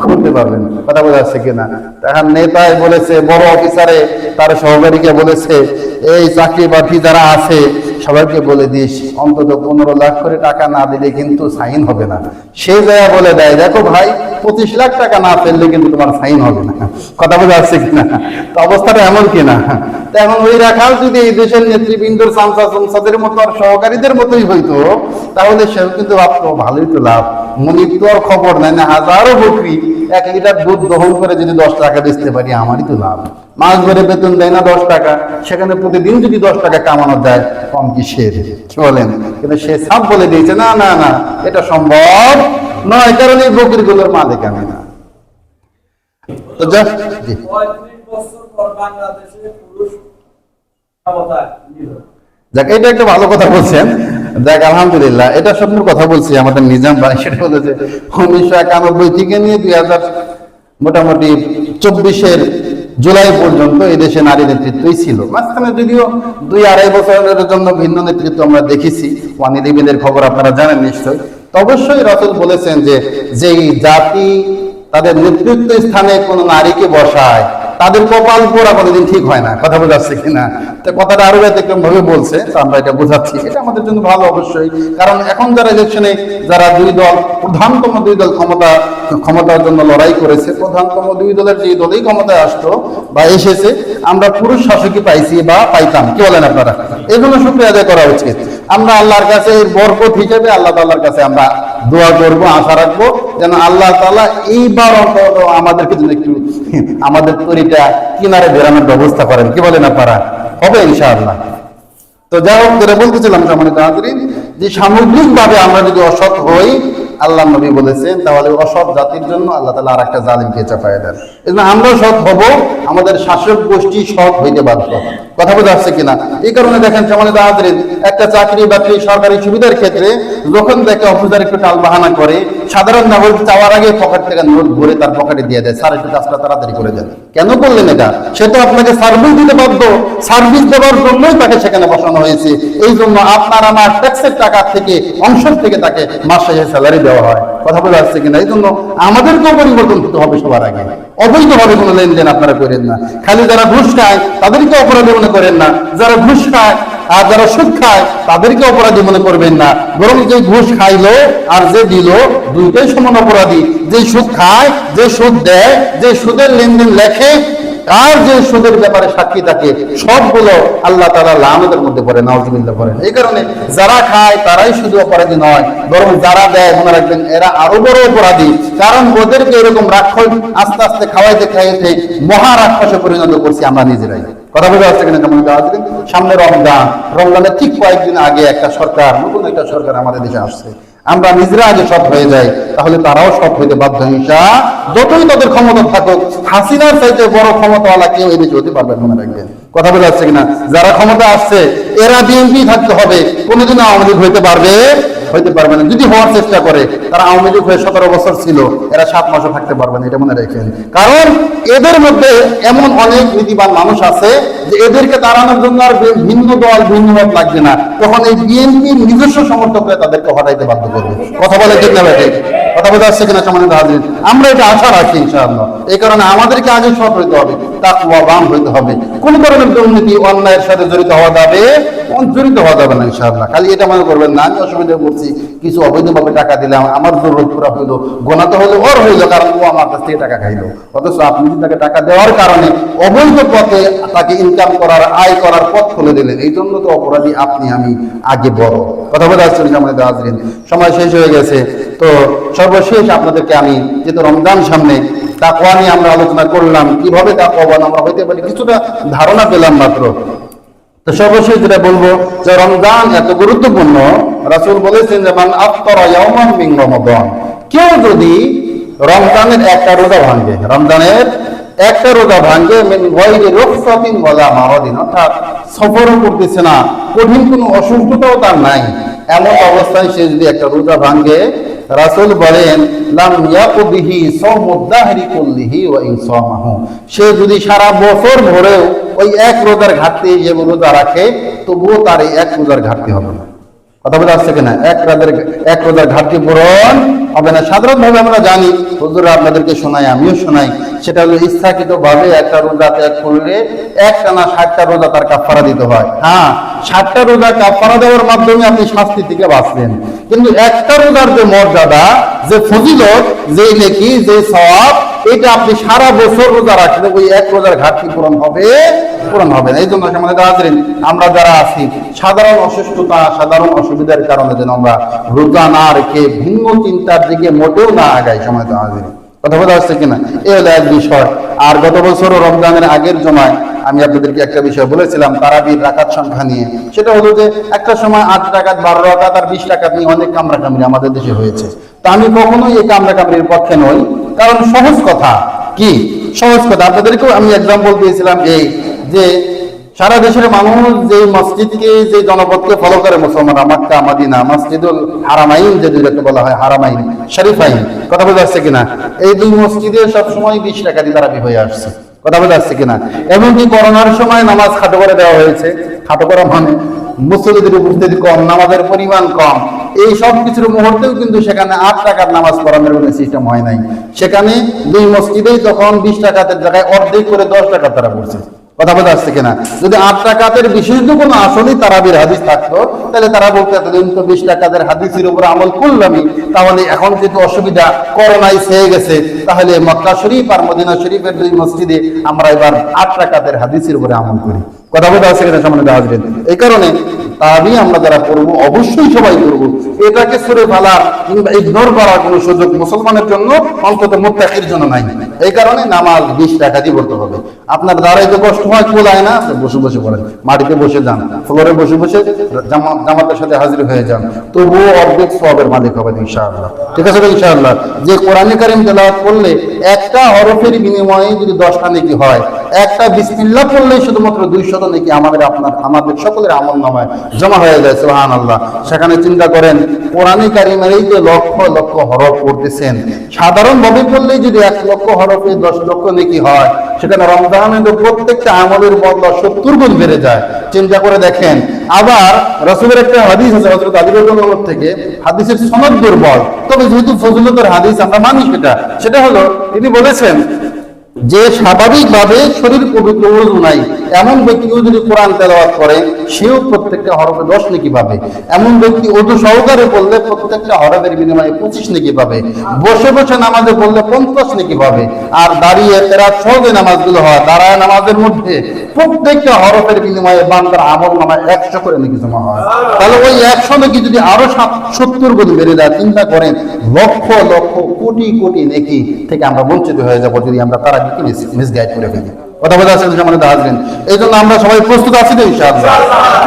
S1: করতে পারবেন। কথা বোঝা যাচ্ছে কিনা? এখন নেতায় বলেছে, বড় অফিসারে তার সহকারীকে বলেছে, এই চাকরি বাকরি যারা আছে সবাইকে বলে দিস অন্তত 15 লাখ করে টাকা না দিলে কিন্তু সাইন হবে না। সে জায়গা বলে দেয়, দেখো ভাই, 25 লাখ টাকা না ফেললে কিন্তু তোমার সাইন হবে না। কথা বোঝা যাচ্ছে কিনা? তো অবস্থাটা এমন কিনা? তো এখন ওই রাখাল যদি এই দেশের নেতৃবৃন্দর সংসদের মতো আর সহকারীদের মতোই হইতো, তাহলে সেও কিন্তু ভাবতো ভালোই তো লাভ, মনির তো আর খবর নেয় না, হাজারো বকরি 1 লিটার দুধ দহন করে যদি 10 টাকা বেচতে পারি আমারই তো লাভ। মাস ধরে বেতন দেয় না 10 টাকা, সেখানে প্রতিদিন যদি 10 টাকা কামানো যায়, কম কিসের? কি বলেন? কিন্তু সে সব বলে দিয়েছে, না না না, এটা সম্ভব নয়, কারণ এই বকরিগুলোর মালিক আমি না। তো যাক, এটা একটা ভালো কথা বলছেন। দেখ, আলহামদুলিল্লাহ, এটা স্বপ্নের কথা বলছি আমাদের নিজাম ভাই, সেটা বলেছে 1991 থেকে নিয়ে 2000 মোটামুটি 24-এর জুলাই পর্যন্ত এই দেশে নারী নেতৃত্বই ছিল। মাঝখানে যদিও 2-2.5 বছরের জন্য ভিন্ন নেতৃত্ব আমরা দেখেছি, ওয়ান ইলেভেনের খবর আপনারা জানেন নিশ্চয়। তো অবশ্যই রাসূল বলেছেন যে যেই জাতি তাদের নেতৃত্ব স্থানে কোনো নারীকে বসায়, তাদের কপাল পোড়া কোনোদিন ঠিক হয় না। কথা বোঝাচ্ছে কিনা? তো কথাটা আরো ব্যতিক্রম ভাবে বলছে, তো আমরা এটা বোঝাচ্ছি, এটা আমাদের জন্য ভালো অবশ্যই। কারণ এখন যারা ইলেকশনে যারা দুই দল, প্রধানতম দুই দল ক্ষমতার জন্য লড়াই করেছে, প্রধানতম দুই দলের যে দলই ক্ষমতায় আসতো বা এসেছে, আমরা পুরুষ শাসকই পাইছি বা পাইতাম। কি বলেন আপনারা? এগুলো শুকরিয়া আদায় করা উচিত। আমরা আল্লাহর কাছে এর বরকত হিসেবে আল্লাহ তাআলার কাছে আমরা দোয়া করবো, আশা রাখবো যেন আল্লাহ তাআলা এইবার অন্তত আমাদেরকে যেন একটু আমাদের তরিটা কিনারে বেরানোর ব্যবস্থা করেন। কি বলেন আপনারা? হবে ইনশাআল্লাহ। তো যা হোক, যেটা বলতেছিলাম যে সামগ্রিকভাবে আমরা যদি অসৎ হই, আল্লাহ নবী বলেছেন, তাহলে অসৎ জাতির জন্য আল্লাহ তাআলা আর একটা জালিমকে চাপায় দেন। এজন্য আমরা সৎ হব, আমাদের শাসক গোষ্ঠী সৎ হইতে বাধ্য। কথা বোঝা যাচ্ছে কিনা? এই কারণে দেখেন সম্মানিত হাজরিন, একটা চাকরি বাকরি সরকারি সুবিধার ক্ষেত্রে যখন দেখে অফিসার একটু টাল বাহানা করে, সাধারণ নাগরিক চাওয়ার আগে পকেট থেকে নোট ভরে তার পকেটে দিয়ে দেয়, স্যার একটু কাজটা তাড়াতাড়ি করে দেন। কেন করলেন এটা? সে তো আপনাকে সার্ভিস দিতে বাধ্য, সার্ভিস দেওয়ার জন্যই তাকে সেখানে বসানো হয়েছে। এই জন্য আপনার আমার ট্যাক্সের টাকা থেকে, অংশ থেকে তাকে মাস শেষে স্যালারি দেওয়া হয়। কথা বলে আসছে কিনা? এই জন্য আমাদেরকেও পরিবর্তন হতে হবে সবার আগে। অবৈধভাবে কোনো লেনদেন আপনারা করেন না। খালি যারা ঘুষ খায় তাদেরকে অপরাধী মনে করেন না, যারা ঘুষ খায় আর যারা সুদ খায় তাদেরকে অপরাধী মনে করবেন না, বরং যে ঘুষ খাইলো আর যে দিল দুইটাই সমান অপরাধী। যে সুদ খায়, যে সুদ দেয়, যে সুদের লেনদেন লেখে, আর যে সুদের ব্যাপারে সাক্ষী থাকে সবগুলো আল্লাহ তাআলা লানতের মধ্যে পড়ে, নাউজুবিল্লাহ পড়েন। এই কারণে যারা খায় তারাই শুধু অপরাধী নয়, বরং যারা দেয় মনে রাখবেন এরা আরো বড় অপরাধী। কারণ ওদেরকে এরকম রাক্ষস আস্তে আস্তে খাওয়াইতে খাইতে মহা রাক্ষসে পরিণত করছি আমরা নিজেরাই। কথা বলে আসছে কিনা? কেমন সামনে রমজানের ঠিক কয়েকদিন আগে একটা সরকার, নতুন একটা সরকার আমাদের দেশে আসছে। আমরা নিজেরা আগে সৎ হয়ে যাই, তাহলে তারাও সৎ হইতে বাধ্য। ইনশাআল্লাহ যতই তাদের ক্ষমতা থাকুক, হাসিনার চাইতে বড় ক্ষমতাওয়ালা কেউ এই দেশে হতে পারবে, মনে রাখবেন। কথা বলে আসছে কিনা? যারা ক্ষমতা আসছে এরা বিএনপি থাকতে হবে, কোনোদিনও আওয়ামী লীগ হইতে পারবে না। যদি হওয়ার চেষ্টা করে, তারা আওয়ামী লীগ হয়ে 17 বছর ছিল, এরা 7 মাসও থাকতে পারবে না, এটা মনে রাখেন। কারণ এদের মধ্যে এমন অনেক নীতিবান মানুষ আছে যে এদেরকে তাড়ানোর জন্য আর ভিন্ন দল ভিন্ন মত লাগবে না, তখন এই বিএনপির নিজস্ব সমর্থকরা তাদেরকে হটাইতে বাধ্য করবে। কথা বলে ঠিক না ভাই? কথা বলে আসছে কিনা সম্মানিত হাজির? আমরা এটা আশা রাখি ইনশাআল্লাহ। এই কারণে আমাদেরকে আগে সৎ হইতে হবে, তাকওয়াবান হইতে হবে। কোন ধরনের দুর্নীতি অন্যায়ের সাথে জড়িত হওয়া যাবে না ইনশাআল্লাহ। খালি এটা মনে করবেন না আমি অসুবিধা করছি, কিছু অবৈধভাবে টাকা দিলাম, আমার জরুরত পুরা হইলো, গোনাতে হলে ওর হইলো, কারণ ও আমার কাছ থেকে টাকা খাইলো। অথচ আপনি তাকে টাকা দেওয়ার কারণে অবৈধ পথে তাকে ইনকাম করার, আয় করার পথ খুলে দিলেন। এই জন্য তো অপরাধী আপনি, আমি আগে বড়। কথা বলে আসছেন আমাদের হাজিরিন, সময় শেষ হয়ে গেছে। তো সর্বশেষ আপনাদেরকে আমি, যেহেতু রমজান সামনে, তাকওয়া নিয়ে আমরা আলোচনা করলাম, কিভাবে তাকওয়াবান আমরা হইতে পারি কিছুটা ধারণা পেলাম মাত্র। তো সর্বশেষ যেটা বলবো যে রমজান এত গুরুত্বপূর্ণ, রাসূল বলেছেন যে মান আফতারা ইয়াওমান মিন রমাদান, কেউ যদি রমজানের একটা রোজা ভাঙে মিন গায়রি রুখসাতিন ওয়ালা মারাদিন, অর্থাৎ সফরও করতেছে না, কঠিন কোনো অসুস্থতাও তার নাই, এমন অবস্থায় সে যদি একটা রোজা ভাঙে, রাসূল বলেন লাম ইয়াকুবিহি সাওমুদ দাহরি কুল্লিহি ওয়া ইন সামাহু, সে যদি সারা বছর ধরেও ওই এক রোজার ঘাটতি যে রোজা রাখে, তবুও তার এই এক রোজার ঘাটতি হবে না। কথা বলে আসছে কিনা? এক রোজার ঘাটতি পূরণ হবে না। সাধারণভাবে আমরা জানি, হুজুররা আপনাদেরকে শোনাই, আমিও শোনাই, সেটা হলো ইচ্ছাকৃত ভাবে একটা রোজা ত্যাগ করলে একটানা 60টা রোজা তার কাফারা দিতে হয়। হ্যাঁ, 60টা রোজা কাফারা দেওয়ার মাধ্যমে আপনি শাস্তি থেকে বাঁচবেন, কিন্তু একটা রোজার যে মর্যাদা, যে ফজিলত, যে নেকি, যে সওয়াব, এটা আপনি সারা বছর রোজা রাখলে ওই এক রোজার ঘাটতি পূরণ হবে না। এই জন্য আমাদের হাজিরিন, আমরা যারা আছি সাধারণ অসুস্থতা, সাধারণ অসুবিধার কারণে যেন আমরা রোজা না রেখে ভিন্ন চিন্তার দিকে মোটেও না আগাই। আমাদের হাজিরিন, কথা বলা আসছে কিনা? এই হলো এক বিষয়। আর গত বছর রমজানের আগের জমায় আমি আপনাদেরকে একটা বিষয় বলেছিলাম তারাবির রাকাত সংখ্যা নিয়ে। সেটা হলো যে একটা সময় 8 রাকাত, 12 রাকাত আর 20 রাকাত নিয়ে অনেক কামড়াকামড়ি আমাদের দেশে হয়েছে। তা আমি কখনোই এই কামড়াকামড়ির পক্ষে নই, কারণ সহজ কথা আপনাদেরকেও আমি এক্সাম্পল দিয়েছিলাম এই যে সারা দেশের মানুষ যে মসজিদকে, যে জনপদকে ফলো করে মুসলমানরা, মক্কা, মদিনা, মসজিদুল হারামাইন যে দুইটাকে বলা হয়, হারামাইন শরীফাইন, কথা বলে আসছে কিনা? এই দুই মসজিদে সবসময় 20 টাকা দিয়ে তারাবি হয়ে আসছে। কথা বলে আসছে কিনা? এমনকি করোনার সময় নামাজ খাটো করে দেওয়া হয়েছে। খাটো করা মানে মুসল্লিদের উপস্থিতি কম, নামাজের পরিমাণ কম, এই সব কিছুর মুহূর্তেও কিন্তু সেখানে 8 টাকার নামাজ পড়ানোর কোনো সিস্টেম হয় নাই। সেখানে দুই মসজিদেই তখন 20 টাকাতের জায়গায় অর্ধেক করে 10 টাকা তারা পড়ছে। কথা বলতে আসছে কিনা? যদি 8 টাকাতের বিশেষ কোনো আসলেই তারাবির হাদিস থাকতো, তাহলে তারা বলতে এতদিন তো 20 টাকাতের হাদিসের উপর আমল করলামই, তাহলে এখন যেহেতু অসুবিধা, করোনায় হয়ে গেছে, তাহলে মক্কা শরীফ আর মদিনা শরীফের দুই মসজিদে আমরা এবার 8 টাকাতের হাদিসের উপরে আমল করি। কথা বলতে আসছে কিনা সম্মানিত হাজিরিন? এই কারণে তারাবি আমরা যারা করবো অবশ্যই সবাই করবো। এটাকে সরে ফেলা কিংবা ইগনোর করার কোনো সুযোগ মুসলমানের জন্য, অন্তত মুত্তাকির জন্য নাই। এই কারণে নামাজ 20 টাকা দিয়ে পড়তে হবে। আপনার দাঁড়াইতে কষ্ট হয়, কোলায় না, বসে বসে পড়েন, মাটিতে বসে যান, ফ্লোরে বসে বসে জামাতের সাথে হাজির হয়ে যান, তবুও অর্ধেক সওয়াবের মালিক হবেন ইনশাআল্লাহ। ঠিক আছে ইনশাআল্লাহ? যে কোরআনে কারীম তেলাওয়াত করলে একটা হরফের বিনিময়ে যদি 10টা নেকি হয়, একটা বিসমিল্লাহ পড়লেই শুধুমাত্র 200 নেকি আমাদের সকলের আমলনামায় জমা হয়ে যায়। সুবহানাল্লাহ। সেখানে চিন্তা করেন, কোরআনে কারীমের এই যে লক্ষ লক্ষ হরফ পড়তেছেন, সাধারণভাবে পড়লেই যদি 1 লক্ষ হরফে 10 লক্ষ নেকি হয়, সেখানে রমজানে তো প্রত্যেকটা আমলের বদলা 70 গুণ বেড়ে যায়। চিন্তা করে দেখেন। আবার রাসূলের একটা হাদিস আছে হযরত আলী রাদিয়াল্লাহু আনহু থেকে, হাদিসের সনদ দুর্বল, তবে যেহেতু ফজিলতের হাদিস আমরা মানি, সেটা হলো তিনি বলেছেন যে স্বাভাবিকভাবে শরীর পবিত্র ওযু নাই এমন ব্যক্তিও যদি কোরআন তেলাওয়াত করে সেও প্রত্যেকটা হরফে 10 নেকি পাবে। এমন ব্যক্তি ওযু সহকারে পড়লে প্রত্যেকটা হরফের বিনিময়ে 25 নেকি পাবে। বসে বসে নামাজে পড়লে 50 নেকি পাবে। আর দাঁড়িয়ে কিরাত সহ যে নামাজগুলো হয় দাঁড়ায় নামাজের মধ্যে প্রত্যেকটা হরফের বিনিময়ে বান্দার আমল নামায় 100 করে নেকি জমা হয়। তাহলে ওই 100 নেকি যদি আরো 70 গুণ বেড়ে যায়, চিন্তা করেন লক্ষ লক্ষ কোটি কোটি নেকি থেকে আমরা বঞ্চিত হয়ে যাব যদি আমরা তারা কি মিসগাইড করে ফেলি। কথা বোঝা যাচ্ছে আমাদের হাজবেন্ড? এই জন্য আমরা সবাই প্রস্তুত আছি তো ইনশাআল্লাহ।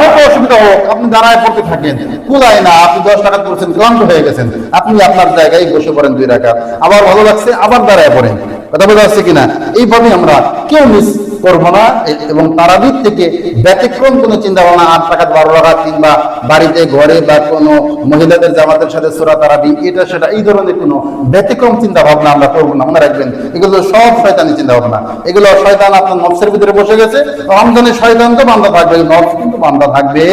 S1: কত অসুবিধা হোক আপনি দাঁড়ায় পড়তে থাকেন, কুলায় না, আপনি 10 রাকাত পড়ছেন, ক্লান্ত হয়ে গেছেন, আপনি আপনার জায়গায় বসে পড়েন 2 রাকাত, আবার ভালো লাগছে আবার দাঁড়ায় পড়েন। কথা বোঝা যাচ্ছে কিনা? এইভাবে আমরা কেউ মিস করবো না। এবং তারাবির থেকে ব্যতিক্রম কোনো চিন্তা ভাবনা 8 রাকাত 12 রাকাত কিংবা বাড়িতে ঘরে বা কোনো মহিলাদের জামাতের সাথে সূরা তারাবি এটা সেটা এই ধরনের কোনো ব্যতিক্রম চিন্তা ভাবনা আমরা করবো না। মনে রাখবেন এগুলো সব শয়তানি চিন্তা ভাবনা। এগুলো শয়তান আপনার নফসের ভিতরে বসে গেছে। রমজানের শয়তান তো বান্দা থাকবে, নফস কিন্তু বান্দা থাকবে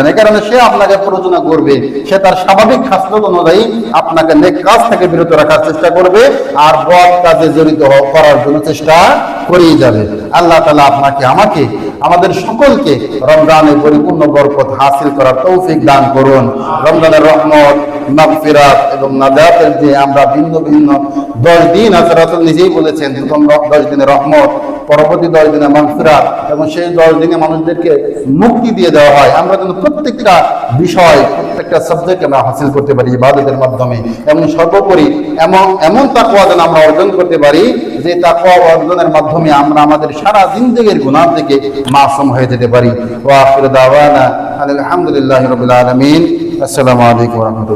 S1: না। এই কারণে সে আপনাকে প্ররোচনা করবে, সে তার স্বাভাবিক খাসলত অনুযায়ী আপনাকে নেক কাজ থেকে বিরত রাখার চেষ্টা করবে আর বদ কাজে জড়িত করার জন্য চেষ্টা করেই যাবে। আল্লাহ তাআলা আপনাকে আমাকে আমাদের সকলকে রমজানের পরিপূর্ণ বরকত হাসিল করার তৌফিক দান করুন। রমজানের রহমত, মাগফিরাত এবং নাজাতের যে আমরা ভিন্ন ভিন্ন 10 দিন আছে, রাসূল নিজেই বলেছেন প্রথম 10 দিনের রহমত, পরবর্তী 10 দিনে মাগফিরাত এবং সেই 10 দিনে মানুষদেরকে মুক্তি দিয়ে দেওয়া হয়। আমরা যেন প্রত্যেকটা বিষয় প্রত্যেকটা সাবজেক্ট আমরা হাসিল করতে পারি ইবাদতের মাধ্যমে এবং সর্বোপরি এমন তাকওয়া যেন আমরা অর্জন করতে পারি যে তাকওয়া অর্জনের মাধ্যমে আমরা আমাদের সারা জিন্দেগীর গুনাহ থেকে মাসুম হয়ে যেতে পারি। ওয়া আখিরু দাওয়ানা আলহামদুলিল্লাহি রাব্বিল আলামিন। আসসালামু আলাইকুম ওয়া রাহমাতুল্লাহ।